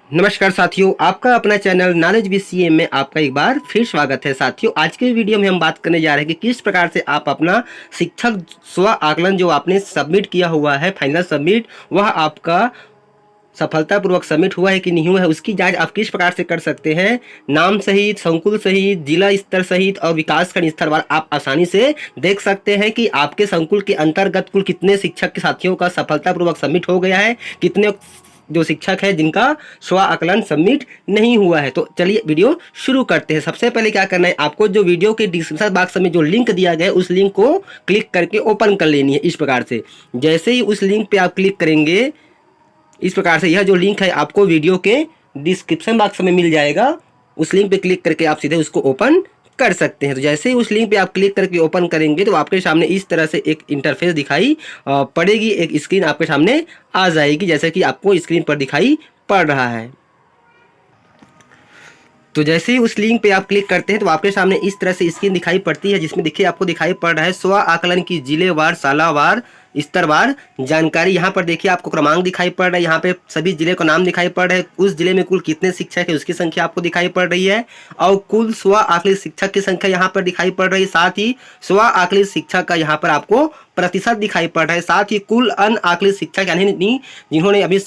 नमस्कार साथियों, आपका अपना चैनल नॉलेज बीसीए में आपका एक बार फिर स्वागत है। साथियों, आज के वीडियो में हम बात करने जा रहे हैं कि किस प्रकार से आप अपना शिक्षक स्व आकलन जो आपने सबमिट किया हुआ है, फाइनल सबमिट, वह आपका सफलतापूर्वक सबमिट हुआ है कि नहीं हुआ है, उसकी जांच आप किस प्रकार से कर सकते हैं। नाम सहित, संकुल सहित, जिला स्तर सहित और विकासखंड स्तरवार आप आसानी से देख सकते हैं कि आपके संकुल के अंतर्गत कुल कितने शिक्षक के साथियों का सफलतापूर्वक सबमिट हो गया है, कितने जो शिक्षक है जिनका स्व आकलन सबमिट नहीं हुआ है। तो चलिए वीडियो शुरू करते हैं। सबसे पहले क्या करना है, आपको जो वीडियो के डिस्क्रिप्शन बॉक्स में जो लिंक दिया गया है उस लिंक को क्लिक करके ओपन कर लेनी है। इस प्रकार से जैसे ही उस लिंक पे आप क्लिक करेंगे, इस प्रकार से यह जो लिंक है आपको वीडियो के डिस्क्रिप्शन बॉक्स में मिल जाएगा। उस लिंक पे क्लिक करके आप सीधे उसको ओपन कर सकते हैं। तो जैसे ही उस लिंक पे आप क्लिक करके ओपन करेंगे तो आपके सामने इस तरह से एक इंटरफेस दिखाई पड़ेगी, एक स्क्रीन आपके सामने आ जाएगी, जैसे कि आपको स्क्रीन पर दिखाई पड़ रहा है। तो जैसे ही उस लिंक पे आप क्लिक करते हैं तो आपके सामने इस तरह से स्क्रीन दिखाई पड़ती है, जिसमें देखिए आपको दिखाई पड़ रहा है स्व आकलन की जिलेवार, सालावार, स्तरवार जानकारी। यहाँ पर देखिए आपको क्रमांक दिखाई पड़ रहा है, यहाँ पे सभी जिले का नाम दिखाई पड़ रहा है, उस जिले में कुल कितने शिक्षक है उसकी संख्या आपको दिखाई पड़ रही है, और कुल स्व आकलित शिक्षक की संख्या यहाँ पर दिखाई पड़ रही है। साथ ही स्व आकलित शिक्षक का यहाँ पर आपको प्रतिशत दिखाई पड़ रहा है। साथ ही कुल अन आकलित शिक्षक यानी जिन्होंने अभी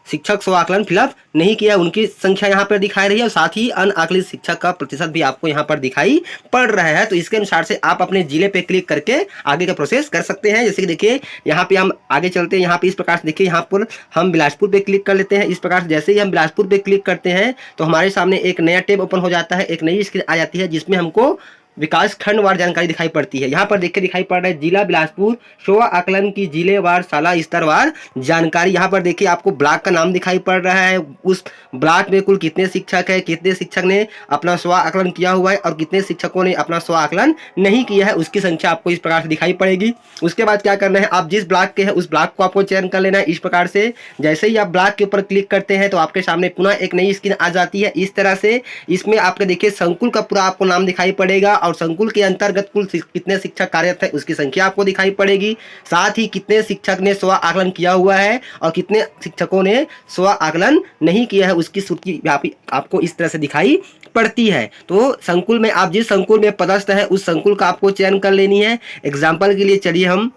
शिक्षक स्व आकलन फिलअप नहीं किया उनकी संख्या यहाँ पर दिखाई रही है, और साथ ही अन आकलित शिक्षक का प्रतिशत भी आपको यहाँ पर दिखाई पड़ रहा है। तो इसके अनुसार से आप अपने जिले पे क्लिक करके आगे का प्रोसेस कर सकते हैं। जैसे कि देखिए यहाँ पे हम आगे चलते हैं, यहाँ पे इस प्रकार से देखिए यहाँ पर हम बिलासपुर पे क्लिक कर लेते हैं। इस प्रकार से जैसे ही हम बिलासपुर पे क्लिक करते हैं तो हमारे सामने एक नया टैब ओपन हो जाता है, एक नई स्क्रीन आ जाती है जिसमें हमको विकास खंडवार जानकारी दिखाई पड़ती है। यहाँ पर देखिए दिखाई पड़ रहा है जिला बिलासपुर स्व आकलन की जिलेवार, साला स्तरवार जानकारी। यहाँ पर देखिए आपको ब्लॉक का नाम दिखाई पड़ रहा है, उस ब्लॉक में कुल कितने शिक्षक है, कितने शिक्षक ने अपना स्व आकलन किया हुआ है और कितने शिक्षकों ने अपना स्व आकलन नहीं किया है, उसकी संख्या आपको इस प्रकार से दिखाई पड़ेगी। उसके बाद क्या करना है, आप जिस ब्लॉक के हैं उस ब्लॉक को आपको चयन कर लेना है। इस प्रकार से जैसे ही आप ब्लॉक के ऊपर क्लिक करते हैं तो आपके सामने पुनः एक नई स्क्रीन आ जाती है। इस तरह से इसमें आपके देखिए संकुल का पूरा आपको नाम दिखाई पड़ेगा और संकुल के अंतर्गत कुल कितने शिक्षक कार्यरत है उसकी संख्या आपको दिखाई पड़ेगी। साथ ही कितने शिक्षक ने स्व आकलन किया हुआ है और कितने शिक्षकों ने स्व आकलन नहीं किया है उसकी सूची आपको इस तरह से दिखाई पड़ती है। तो संकुल में आप जिस संकुल में पदस्थ है उस संकुल का आपको चयन कर लेनी है। एग्जाम्पल के लिए चलिए हम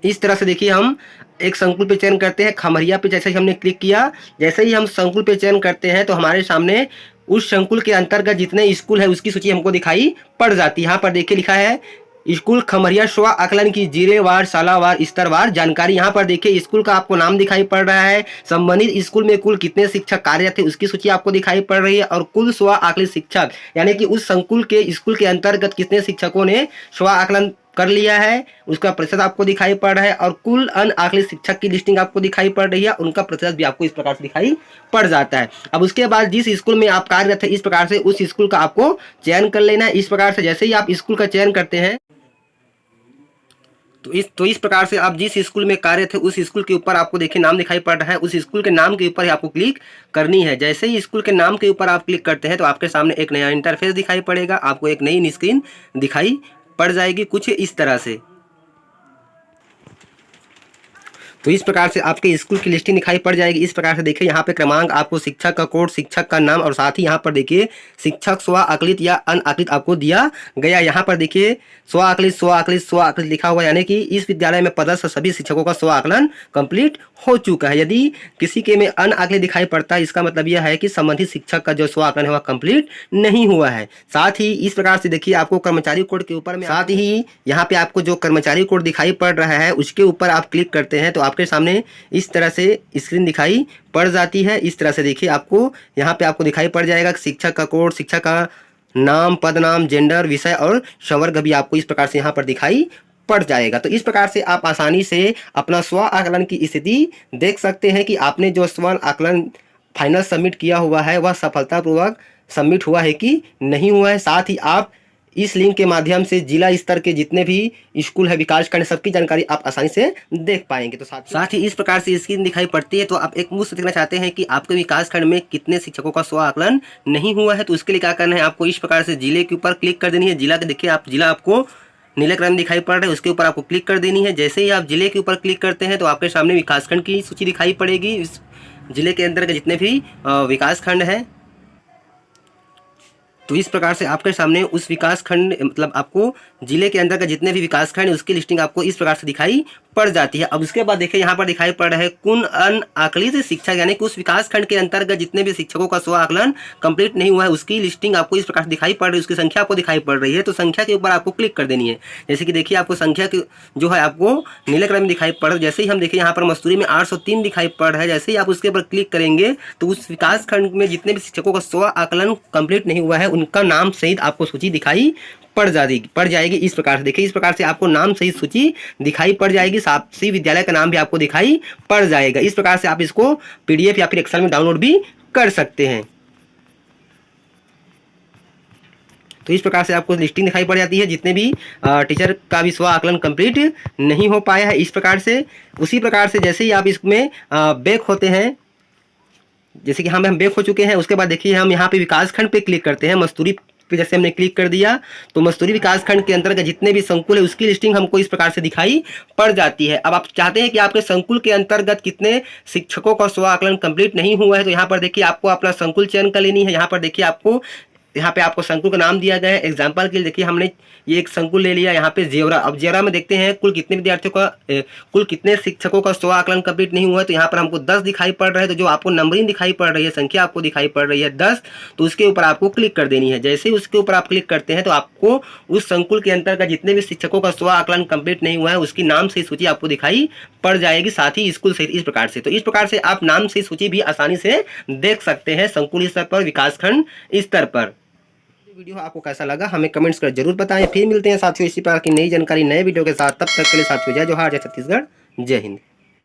इस तरह से देखिए हम एक संकुल पे चयन करते हैं, खमरिया पे जैसे ही हमने क्लिक किया, जैसे ही हम संकुल पे चयन करते हैं तो हमारे सामने उस संकुल के अंतर्गत जितने स्कूल है उसकी सूची हमको दिखाई पड़ जाती है। यहाँ पर देखिए लिखा है स्कूल खमरिया स्व आकलन की जिलेवार, सालावार, स्तरवार जानकारी। यहाँ पर देखिए स्कूल का आपको नाम दिखाई पड़ रहा है, संबंधित स्कूल में कुल कितने शिक्षक कार्यरत थे उसकी सूची आपको दिखाई पड़ रही है, और कुल स्व आकलित शिक्षक यानी कि उस संकुल के स्कूल के अंतर्गत कितने शिक्षकों ने स्व आकलन कर लिया है उसका प्रतिशत आपको दिखाई पड़ रहा है, और कुल अन आकलित शिक्षक की लिस्टिंग आपको दिखाई पड़ रही है, उनका प्रतिशत भी आपको इस प्रकार से दिखाई पड़ जाता है। अब उसके बाद जिस स्कूल में आप कार्यरत है इस प्रकार से उस स्कूल का आपको चयन कर लेना है। इस प्रकार से जैसे ही आप स्कूल का चयन करते हैं तो इस प्रकार से आप जिस स्कूल में कार्य थे उस स्कूल के ऊपर आपको देखिए नाम दिखाई पड़ रहा है, उस स्कूल के नाम के ऊपर ही आपको क्लिक करनी है। जैसे ही स्कूल के नाम के ऊपर आप क्लिक करते हैं तो आपके सामने एक नया इंटरफेस दिखाई पड़ेगा, आपको एक नई स्क्रीन दिखाई पड़ जाएगी कुछ इस तरह से। तो इस प्रकार से आपके स्कूल की लिस्टिंग दिखाई पड़ जाएगी। इस प्रकार से देखिए यहाँ पे क्रमांक, आपको शिक्षक का कोड, शिक्षक का नाम, और साथ ही यहाँ पर देखिए शिक्षक स्व आकलित या अन आकलित आपको दिया गया। यहाँ पर देखिए स्व आकलित, स्व आकलित, स्व आकलित लिखा हुआ, यानी कि इस विद्यालय में पदस्थ सभी शिक्षकों का स्व आकलन कंप्लीट हो चुका है। यदि किसी के में अन आकलित दिखाई पड़ता है इसका मतलब यह है कि संबंधित शिक्षक का जो स्व आकलन है वह कंप्लीट नहीं हुआ है। साथ ही इस प्रकार से देखिए आपको कर्मचारी कोड के ऊपर में, साथ ही यहाँ पे आपको जो कर्मचारी कोड दिखाई पड़ रहा है उसके ऊपर आप क्लिक करते हैं तो आपके सामने इस तरह से स्क्रीन दिखाई पड़ जाती है। इस तरह से देखिए आपको यहाँ पे आपको दिखाई पड़ जाएगा शिक्षक का कोड, शिक्षक का नाम, पद नाम, जेंडर, विषय और संवर्ग भी आपको इस प्रकार से यहाँ पर दिखाई पड़ जाएगा। तो इस प्रकार से आप आसानी से अपना स्व आकलन की स्थिति देख सकते हैं कि आपने जो स्व आकलन फाइनल सबमिट किया हुआ है वह सफलतापूर्वक सबमिट हुआ है कि नहीं हुआ है। साथ ही आप इस लिंक के माध्यम से जिला स्तर के जितने भी स्कूल है, विकास खंड, सबकी जानकारी आप आसानी से देख पाएंगे। तो साथ ही इस प्रकार से स्क्रीन दिखाई पड़ती है। तो आप एक मुफ्त देखना चाहते हैं कि आपके विकास खंड में कितने शिक्षकों का स्व आकलन नहीं हुआ है, तो उसके लिए क्या करना है, आपको इस प्रकार से जिले के ऊपर क्लिक कर देनी है। जिला के देखिए आप जिला आपको नीले कलर में दिखाई पड़ रहा है उसके ऊपर आपको क्लिक कर देनी है। जैसे ही आप जिले के ऊपर क्लिक करते हैं तो आपके सामने विकासखंड की सूची दिखाई पड़ेगी। इस जिले के अंदर के जितने भी विकासखंड हैं, तो इस प्रकार से आपके सामने उस विकासखंड मतलब आपको जिले के अंदर का जितने भी विकासखंड है उसकी लिस्टिंग आपको इस प्रकार से दिखाई पड़ जाती है। अब उसके बाद देखिए यहाँ पर दिखाई पड़ रहा है कुल अनआकलित शिक्षक, यानी कि उस विकासखंड के अंतर्गत जितने भी शिक्षकों का स्व आकलन कंप्लीट नहीं हुआ है उसकी लिस्टिंग आपको इस प्रकार से दिखाई पड़ रही है, उसकी संख्या आपको दिखाई पड़ रही है। तो संख्या के ऊपर आपको क्लिक कर देनी है। जैसे कि देखिए आपको संख्या की जो है आपको नीले कलर में दिखाई पड़ रहा है। जैसे ही हम देखिए यहाँ पर मसूरी में 803 दिखाई पड़ रहा है, जैसे ही आप उसके ऊपर क्लिक करेंगे तो उस विकासखंड में जितने भी शिक्षकों का स्व आकलन कंप्लीट नहीं हुआ है उनका नाम सहित आपको सूची दिखाई पड़ जाएगी। इस प्रकार से देखिए, इस प्रकार से आपको नाम सहित सूची दिखाई पड़ जाएगी, साथ ही विद्यालय का नाम भी आपको दिखाई पड़ जाएगा। इस प्रकार से आप इसको पीडीएफ या फिर एक्सेल में डाउनलोड भी कर सकते हैं। तो इस प्रकार से आपको लिस्टिंग दिखाई पड़ जाती है जितने भी टीचर का भी स्व आकलन कंप्लीट नहीं हो पाया है। इस प्रकार से उसी प्रकार से जैसे ही आप इसमें बैक होते हैं, जैसे कि हम बैक हो चुके हैं, उसके बाद देखिए हम यहाँ पे विकासखंड पे क्लिक करते हैं। मस्तूरी पे जैसे हमने क्लिक कर दिया तो मस्तूरी विकासखंड के अंतर्गत जितने भी संकुल है उसकी लिस्टिंग हमको इस प्रकार से दिखाई पड़ जाती है। अब आप चाहते हैं कि आपके संकुल के अंतर्गत कितने शिक्षकों का स्व आकलन कंप्लीट नहीं हुआ है, तो यहाँ पर देखिए आपको अपना संकुल चयन कर लेनी है। यहाँ पर देखिए आपको यहाँ पे आपको संकुल का नाम दिया गया है। एग्जाम्पल के लिए देखिए हमने ये एक संकुल ले लिया, यहाँ पे जेवरा। अब जेवरा में देखते हैं कुल कितने विद्यार्थियों का कुल कितने शिक्षकों का स्व आकलन कंप्लीट नहीं हुआ है, तो यहाँ पर हमको 10 दिखाई पड़ रहा है। तो जो आपको नंबरिंग दिखाई पड़ रही है, संख्या आपको दिखाई पड़ रही है 10, तो उसके ऊपर आपको क्लिक कर देनी है। जैसे ही उसके ऊपर आप क्लिक करते हैं तो आपको उस संकुल के अंतर्गत जितने भी शिक्षकों का स्व आकलन कंप्लीट नहीं हुआ है उसकी नाम से सूची आपको दिखाई पड़ जाएगी, साथ ही स्कूल सहित। इस प्रकार से तो इस प्रकार से आप नाम से सूची भी आसानी से देख सकते हैं संकुल स्तर पर, विकासखंड स्तर पर। वीडियो आपको कैसा लगा हमें कमेंट्स कर जरूर बताएं। फिर मिलते हैं साथियों इसी प्रकार की नई जानकारी नए वीडियो के साथ। तब तक के लिए साथियों जय जोहार, जय छत्तीसगढ़, जय हिंद।